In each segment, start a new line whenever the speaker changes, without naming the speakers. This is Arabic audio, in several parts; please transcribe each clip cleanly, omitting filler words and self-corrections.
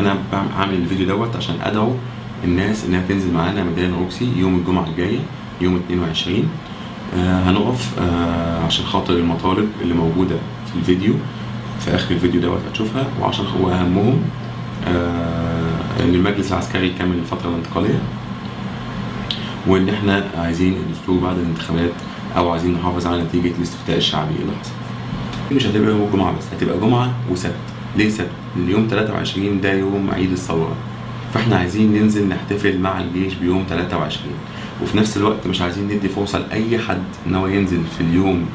انا عامل الفيديو دوت عشان ادعو الناس انها تنزل معانا ميدان روكسي يوم الجمعه الجايه يوم 22. هنقف عشان خاطر المطالب اللي موجوده في الفيديو في اخر الفيديو دوت هتشوفها، وعشان هو اهمهم ان المجلس العسكري يكمل الفتره الانتقاليه، وان احنا عايزين الدستور بعد الانتخابات، او عايزين نحافظ على نتيجه الاستفتاء الشعبي اللي حصل. مش هتبقى يوم الجمعه بس، هتبقى جمعه وسبت. ليه سبت؟ لان يوم 23 ده يوم عيد الثوره، فاحنا عايزين ننزل نحتفل مع الجيش بيوم 23، وفي نفس الوقت مش عايزين ندي فرصه لاي حد ان هو ينزل في اليوم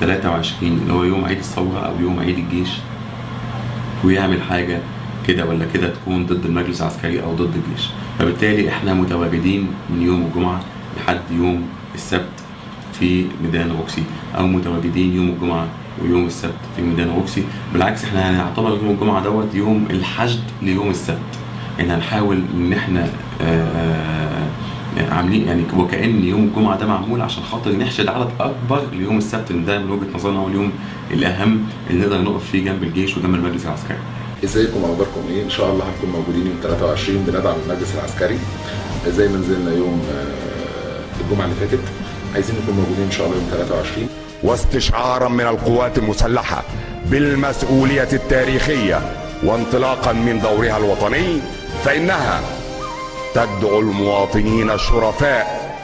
23 اللي هو يوم عيد الثوره او يوم عيد الجيش ويعمل حاجه كده ولا كده تكون ضد المجلس العسكري او ضد الجيش. فبالتالي احنا متواجدين من يوم الجمعه لحد يوم السبت في ميدان روكسي، او متواجدين يوم الجمعه ويوم السبت في ميدان روكسي. بالعكس احنا هنعتبر يوم الجمعه دوت يوم الحشد ليوم السبت، يعني هنحاول ان احنا عاملين يعني وكأن يوم الجمعه ده معمول عشان خاطر نحشد عدد اكبر ليوم السبت، ان ده من وجهه نظرنا هو اليوم الاهم اللي نقدر نقف فيه جنب الجيش وجنب المجلس العسكري.
ازيكم، اخباركم ايه؟ ان شاء الله هنكون موجودين يوم 23 بندعم المجلس العسكري زي ما نزلنا يوم الجمعه اللي فاتت. عايزين نكون موجودين ان شاء الله يوم 23.
واستشعارا من القوات المسلحه بالمسؤوليه التاريخيه وانطلاقا من دورها الوطني، فانها تدعو المواطنين الشرفاء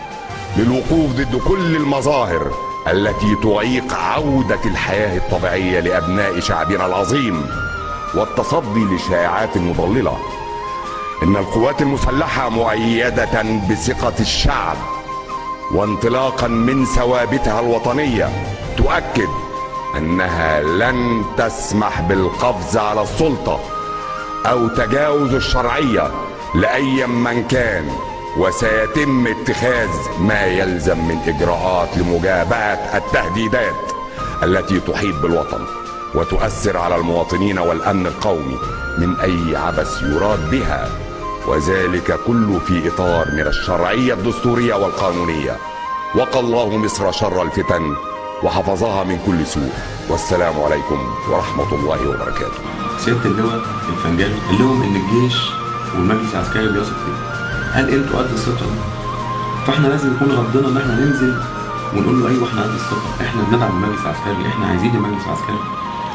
للوقوف ضد كل المظاهر التي تعيق عوده الحياه الطبيعيه لابناء شعبنا العظيم، والتصدي للشائعات المضلله. ان القوات المسلحه مؤيده بثقه الشعب وانطلاقا من ثوابتها الوطنيه تؤكد انها لن تسمح بالقفز على السلطه او تجاوز الشرعيه لاي من كان، وسيتم اتخاذ ما يلزم من اجراءات لمجابهه التهديدات التي تحيط بالوطن وتؤثر على المواطنين والامن القومي من اي عبث يراد بها، وذلك كله في اطار من الشرعيه الدستوريه والقانونيه. وقى الله مصر شر الفتن وحفظها من كل سوء، والسلام عليكم ورحمه الله وبركاته.
سياده اللواء الفنجاني قال لهم ان الجيش والمجلس العسكري بيثق فيه. هل انتوا قد الثقه دي؟ فاحنا لازم يكون ردنا ان احنا ننزل ونقول له ايوه احنا قد الثقه، احنا بندعم المجلس العسكري، احنا عايزين المجلس العسكري.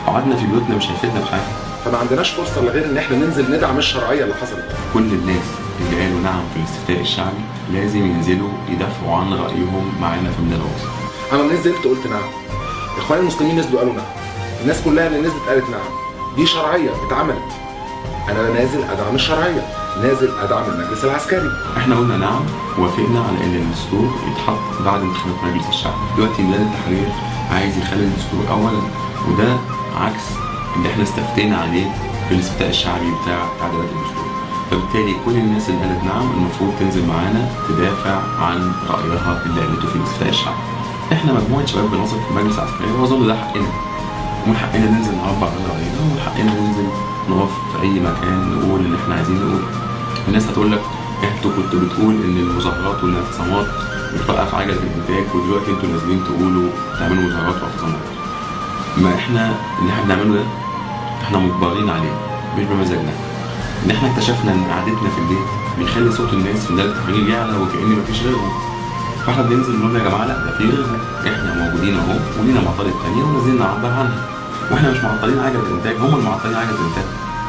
قعدنا في بيوتنا مش هيفيدنا بحاجه.
فما عندناش فرصه الا غير ان احنا ننزل ندعم الشرعيه اللي حصلت.
كل الناس اللي قالوا نعم في الاستفتاء الشعبي لازم ينزلوا يدافعوا عن رايهم معانا في ميدان روكسي.
انا نزلت قلت نعم، اخواني المسلمين نزلوا قالوا نعم، الناس كلها اللي نزلت قالت نعم، دي شرعيه اتعملت. انا نازل ادعم الشرعيه، نازل ادعم المجلس العسكري.
احنا قلنا نعم، وافقنا على ان الدستور يتحط بعد انتخابات مجلس الشعب. دلوقتي ميدان التحرير عايز يخلي الدستور اولا، وده عكس اللي احنا استفتينا عليه في الاستفتاء الشعبي بتاع تعديلات الدستور. فبالتالي كل الناس اللي قالت نعم المفروض تنزل معانا تدافع عن رايها اللي قالته في الاستفتاء الشعبي. احنا مجموعه شباب بنثق في المجلس العسكري، واظن ده حقنا، ومن حقنا ننزل نعبر عن راينا، ومن حقنا ننزل نقف في اي مكان نقول اللي احنا عايزين نقوله. الناس هتقول لك انتوا كنتوا بتقول ان المظاهرات والاعتصامات بتوقف عجله الانتاج، ودلوقتي انتوا نازلين تقولوا تعملوا مظاهرات واعتصامات. ما احنا اللي احنا بنعمله ده احنا مجبرين عليه مش بمزاجنا. ان احنا اكتشفنا ان قعدتنا في البيت بيخلي صوت الناس في ميدان التحرير يعلى وكأن مفيش غيرهم. فاحنا بننزل نقول يا جماعه لا ده في غيرنا، احنا موجودين اهو ولينا معطلات ثانيه ونازلين نعبر عنها. واحنا مش معطلين عجله الانتاج، هم اللي معطلين عجله الانتاج.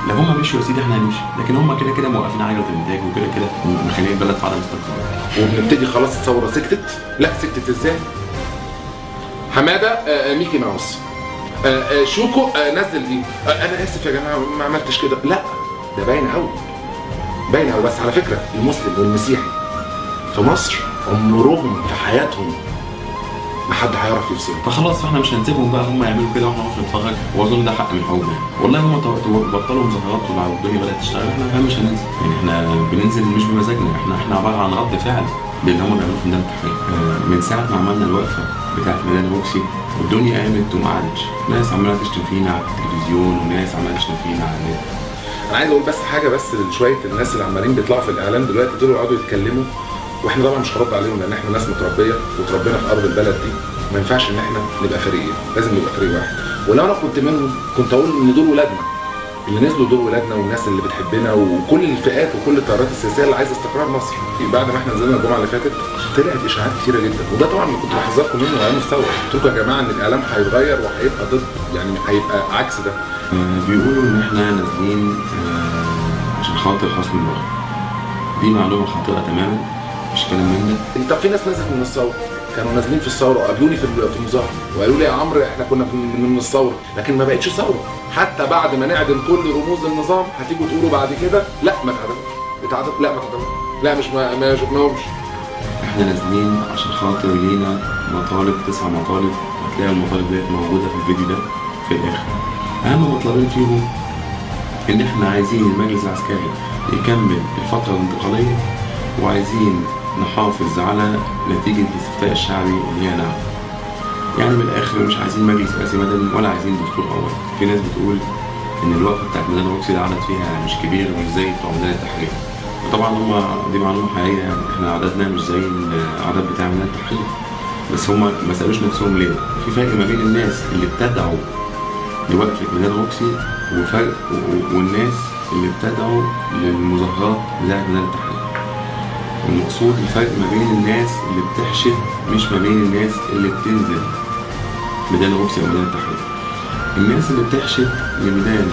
لو هم مشوا يا سيدي احنا هنمشي، لكن هم كده كده موقفين عجله الانتاج وكده كده مخلين البلد في عدم استقرار.
وبنبتدي خلاص الثوره سكتت. لا سكتت ازاي؟ حماده ميكي ماوس شوكو نزل دي انا اسف يا جماعه ما عملتش كده. لا ده باين قوي، باين قوي. بس على فكره المسلم والمسيحي في مصر عمرهم في حياتهم ما حد هيعرف يفصلهم.
فخلاص احنا مش هنسيبهم بقى هم يعملوا كده واحنا نقف نتفرج، واظن ده حق من حقوقنا. والله هم بطلوا مظاهرات والدنيا بدات تشتغل، احنا مش هننزل. يعني احنا بننزل مش بمزاجنا، احنا عباره عن رد فعل للي هم بيعملوه في ميدان التحرير. من ساعه ما عملنا الوقفه بتاعت ميدان روكسي والدنيا قامت وما قعدتش، ناس عماله تشتم فينا على التلفزيون وناس عماله تشتم فينا على النت.
انا عايز اقول بس حاجه بس لشويه الناس اللي عمالين بيطلعوا في الاعلام دلوقتي دول يقعدوا يتكلموا، واحنا طبعا مش هنرد عليهم لان احنا ناس متربيه وتربينا في ارض البلد دي. ما ينفعش ان احنا نبقى فريقين، لازم نبقى فريق واحد. ولو انا كنت منهم كنت اقول ان دول ولادنا اللي نزلوا دول ولادنا والناس اللي بتحبنا وكل الفئات وكل التيارات السياسيه اللي عايزه استقرار مصر. بعد ما احنا نزلنا الجمعه اللي فاتت طلعت اشاعات كتيره جدا، وده طبعا اللي كنت بحذركم منه ايام الثوره، قلت لكم يا جماعه ان الاعلام هيتغير وهيبقى ضد، يعني هيبقى عكس ده.
بيقولوا ان احنا نازلين عشان خاطر حسني مبارك. دي معلومه خاطئه تماما، مش كلام من ده.
طب في ناس نزلت من الثوره، كانوا نازلين في الثوره وقابلوني في المظاهره وقالوا لي يا عمرو احنا كنا من الثوره، لكن ما بقتش ثوره. حتى بعد ما نعدم كل رموز النظام هتيجوا تقولوا بعد كده لا ما اتعدمش، لا ما اتعدمش، لا مش ما شفناهمش.
احنا نازلين عشان خاطر لينا مطالب، 9 مطالب، هتلاقي المطالب ديت موجوده في الفيديو ده في الاخر. اهم مطلبين فيهم ان احنا عايزين المجلس العسكري يكمل الفتره الانتقاليه، وعايزين نحافظ على نتيجه الاستفتاء الشعبي اللي هي نعم. يعني من الاخر مش عايزين مجلس رئاسي مدني ولا عايزين دستور اول. في ناس بتقول ان الوقفه بتاعت ميدان روكسي العدد فيها مش كبير مش زي بتوع ميدان التحرير. وطبعا دي معلومه حقيقيه، يعني احنا عددنا مش زي العدد بتاع ميدان التحرير، بس هم ما سالوش نفسهم ليه. في فرق ما بين الناس اللي ابتدعوا لوقفه ميدان روكسي وفرق والناس اللي ابتدعوا للمظاهرات بتاعت ميدان التحرير. المقصود الفرق ما بين الناس اللي بتحشد، مش ما بين الناس اللي بتنزل ميدان روكسي او ميدان التحرير. الناس اللي بتحشد لميدان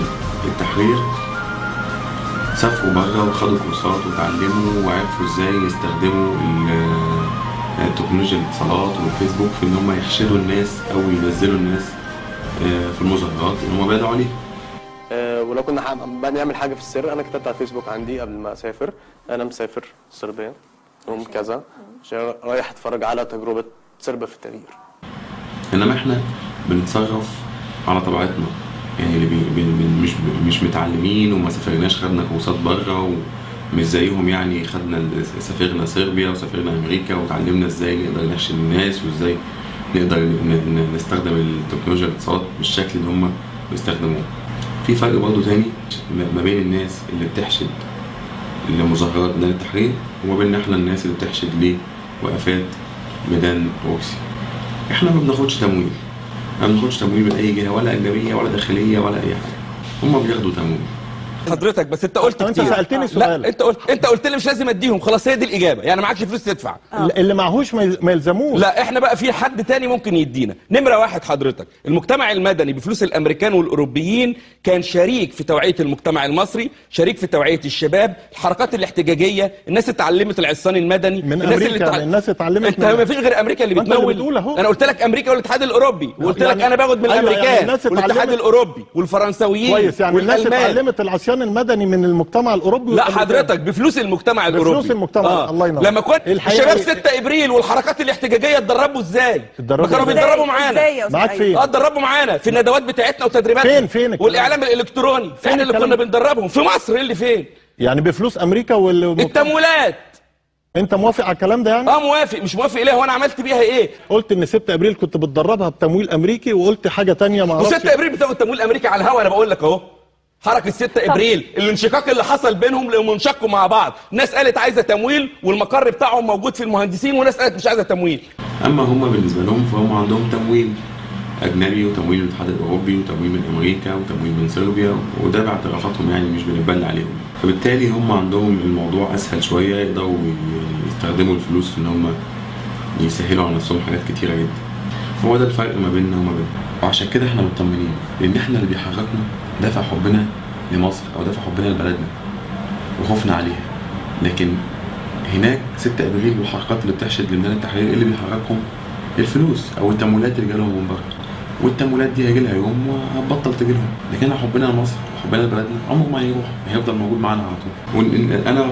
التحرير سافروا بره وخدوا كورسات وتعلموا وعرفوا ازاي يستخدموا تكنولوجيا الاتصالات والفيسبوك في ان هم يحشدوا الناس او ينزلوا الناس في المظاهرات اللي هم بيدعوا عليها.
ولو كنا بنعمل حاجه في السر، انا كتبت على الفيسبوك عندي قبل ما اسافر انا مسافر صربيا يوم كذا عشان رايح اتفرج على تجربه صربيا في التغيير.
انما احنا بنتصرف على طبيعتنا، يعني اللي مش متعلمين وما سافرناش، خدنا كورسات بره ومش زيهم، يعني سافرنا صربيا وسافرنا امريكا وتعلمنا ازاي نقدر نحشد الناس وازاي نقدر نستخدم التكنولوجيا الاتصالات بالشكل اللي هم بيستخدموه. في فرق برضه تاني ما بين الناس اللي بتحشد لمظاهرات ميدان التحرير وما بين احنا الناس اللي بتحشد لوقفات ميدان روكسي. احنا ما بناخدش تمويل، ما بناخدش تمويل من اي جهه، ولا اجنبيه ولا داخليه ولا اي حاجه. هم بياخدوا تمويل.
حضرتك بس انت قلت كتير.
انت سالتني سؤال.
لا انت قلت لي مش لازم اديهم، خلاص هي دي الاجابه، يعني معكش فلوس تدفع.
اللي معهوش ما يلزموش.
لا احنا بقى في حد تاني ممكن يدينا. نمره واحد حضرتك، المجتمع المدني بفلوس الامريكان والاوروبيين كان شريك في توعيه المجتمع المصري، شريك في توعيه الشباب، الحركات الاحتجاجيه، الناس اتعلمت العصيان المدني
من الناس امريكا الناس اتعلمت.
انت ما فيش غير امريكا اللي بتمول. انا قلت لك امريكا والاتحاد الاوروبي، وقلت لك انا باخد من الامريكان والاتحاد الاوروبي والفرنساويين.
كويس، يعني الناس اتعلمت العصيان المدني من المجتمع الاوروبي.
لا حضرتك بفلوس المجتمع الاوروبي،
بفلوس المجتمع. الله ينور.
لما كنت الشباب 6 ابريل والحركات الاحتجاجيه اتدربوا ازاي؟ ما كانوا بيتدربوا معانا.
معاك فين؟
اتدربوا معانا في الندوات بتاعتنا وتدريباتنا.
فين
والاعلام الالكتروني. فين اللي كنا بندربهم؟ في مصر. اللي فين؟
يعني بفلوس امريكا
التمويلات.
انت موافق على الكلام ده يعني؟
موافق. مش موافق ليه؟ هو انا عملت بيها ايه؟
قلت ان 6 ابريل كنت بتدربها بتمويل امريكي، وقلت حاجه ثانيه ما اعرفش.
و6 ابريل بتاخد تمويل امريكي على الهوا. انا بقول لك اهو، حركة 6 ابريل الانشقاق اللي حصل بينهم لما انشقوا مع بعض، ناس قالت عايزه تمويل والمقر بتاعهم موجود في المهندسين، وناس قالت مش عايزه تمويل.
اما هم بالنسبه لهم فهم عندهم تمويل اجنبي وتمويل من الاتحاد الاوروبي وتمويل من امريكا وتمويل من صربيا، وده باعترافاتهم، يعني مش بنتبنى عليهم. فبالتالي هم عندهم الموضوع اسهل شويه، يقدروا يستخدموا الفلوس في ان هم يسهلوا على نفسهم حاجات كتيره جدا. هو ده الفرق ما بيننا وما بينهم، وعشان كده احنا مطمنين، لان احنا اللي بيحركنا دافع حبنا لمصر او دافع حبنا لبلدنا وخوفنا عليها. لكن هناك 6 ابريل والحركات اللي بتحشد لميدان التحرير اللي بيحركهم الفلوس او التمويلات اللي جالهم من بره، والتمويلات دي هيجي لها يوم وهتبطل تجي لهم. لكن حبنا لمصر وحبنا لبلدنا عمره ما هيروح، هيفضل موجود معانا على طول. وانا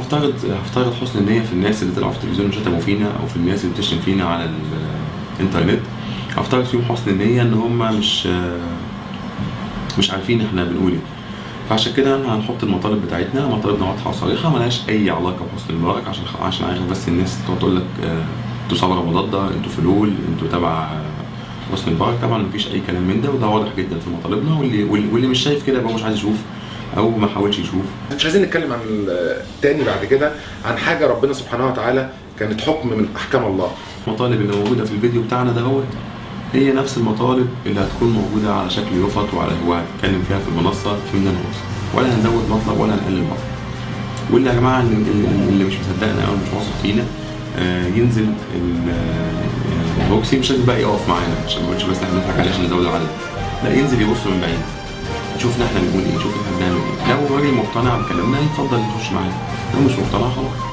هفترض حسن النيه في الناس اللي طلعوا في التلفزيون وشتموا فينا، او في الناس اللي بتشتم فينا على الانترنت، هفترض فيهم حسن النيه ان هم مش عارفين احنا بنقول ايه. فعشان كده هنحط المطالب بتاعتنا، مطالبنا واضحه وصريحه، مالهاش اي علاقه بحسني مبارك، عشان عارف بس الناس تقول لك انتوا ثوره مضاده، انتوا فلول، انتوا تبع حسني مبارك. طبعا مفيش اي كلام من ده، وده واضح جدا في مطالبنا، واللي مش شايف كده يبقى مش عايز يشوف او ما حاولش يشوف.
مش عايزين نتكلم عن تاني بعد كده عن حاجه ربنا سبحانه وتعالى كانت حكم من احكام الله.
المطالب اللي موجوده في الفيديو بتاعنا دهوت هي نفس المطالب اللي هتكون موجوده على شكل يفط وعلى هو هتتكلم فيها في المنصه في ميدان روكسي. ولا هنزود مطلب ولا هنقلل مطلب. واللي يا جماعه اللي مش مصدقنا او مش واثق فينا ينزل الروكسي، مش لازم بقى يقف معانا عشان ما يقولش بس احنا بنضحك عليه عشان نزود العدد، لا ينزل يبص من بعيد يشوفنا احنا بنقول ايه، يشوف احنا بنعمل ايه. لو الراجل مقتنع بكلامنا يتفضل يخش معانا، لو مش مقتنع خلاص.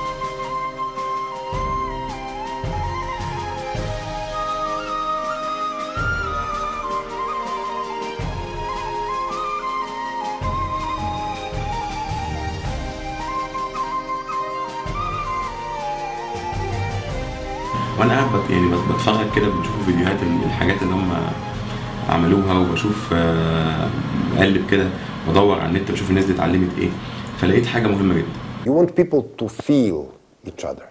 وانا قاعد يعني بتفرج كده، بشوف فيديوهات الحاجات اللي هم عملوها، وبشوف بقلب كده بدور على النت بشوف الناس دي اتعلمت ايه، فلقيت حاجه مهمه جدا.
You want people to feel each other.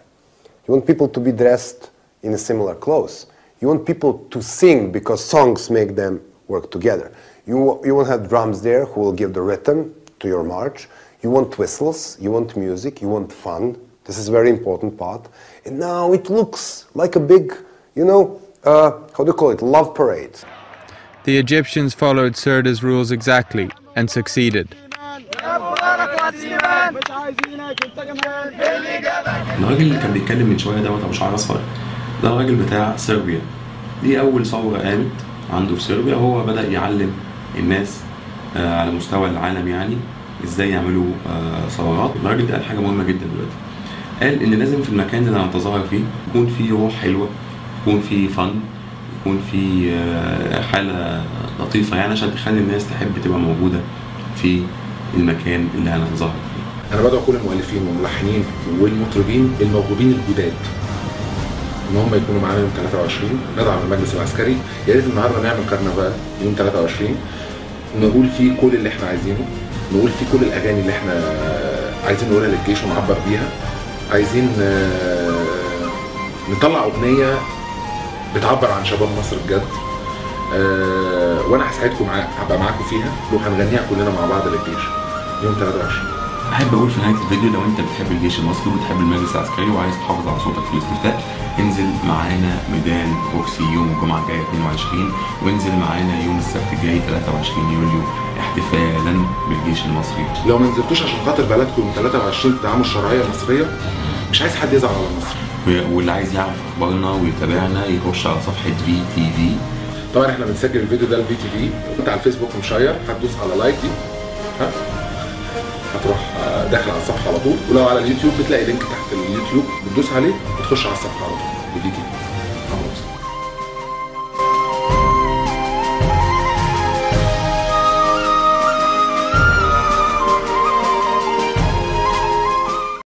You want people to be dressed in a similar clothes. You want people to sing because songs make them work together. You will have drums there who will give the rhythm to your march. You want whistles, you want music, you want fun. This is a very important part. And now it looks like a big, how do you call it, love parade.
The Egyptians followed Sirda's rules exactly and succeeded.
الراجل اللي كان بيتكلم من شويه دوت ابو شعر اصفر، ده الراجل بتاع صربيا. دي اول ثوره قامت عنده في صربيا، وهو بدا يعلم الناس على مستوى العالم يعني ازاي يعملوا ثورات. الراجل ده قال حاجه مهمه جدا دلوقتي، قال ان لازم في المكان اللي هنتظاهر فيه يكون فيه روح حلوه، يكون فيه فن، يكون فيه حاله لطيفه يعني عشان تخلي الناس تحب تبقى موجوده في المكان اللي هنتظاهر فيه.
انا بدعو كل المؤلفين والملحنين والمطربين الموهوبين الجداد ان هم يكونوا معانا يوم 23. ندعم المجلس العسكري، يا ريت النهارده نعمل كرنفال يوم 23 نقول فيه كل اللي احنا عايزينه، نقول فيه كل الاغاني اللي احنا عايزين نقولها للجيش ونعبر بيها. عايزين نطلع اغنيه بتعبر عن شباب مصر بجد، وانا هساعدكم هبقى معاكم فيها وهنغنيها كلنا مع بعض للجيش يوم 23.
احب اقول في نهايه الفيديو، لو انت بتحب الجيش المصري وبتحب المجلس العسكري وعايز تحافظ على صوتك في الاستفتاء، انزل معانا ميدان روكسي يوم الجمعه الجايه 22، وانزل معانا يوم السبت الجاي 23 يوليو احتفالا بالجيش المصري.
لو ما نزلتوش عشان خاطر بلدكم يوم 23 تدعموا الشرعيه المصريه، مش عايز حد يزعل على مصر.
واللي عايز يعرف اخبارنا ويتابعنا يخش على صفحه VTV.
طبعا احنا بنسجل الفيديو ده لVTV، انت على الفيسبوك مشير هتدوس على لايك دي، هتروح داخل على الصفحه على طول، ولو على اليوتيوب بتلاقي لينك تحت اليوتيوب بتدوس عليه بتخش على الصفحه على طول لVTV.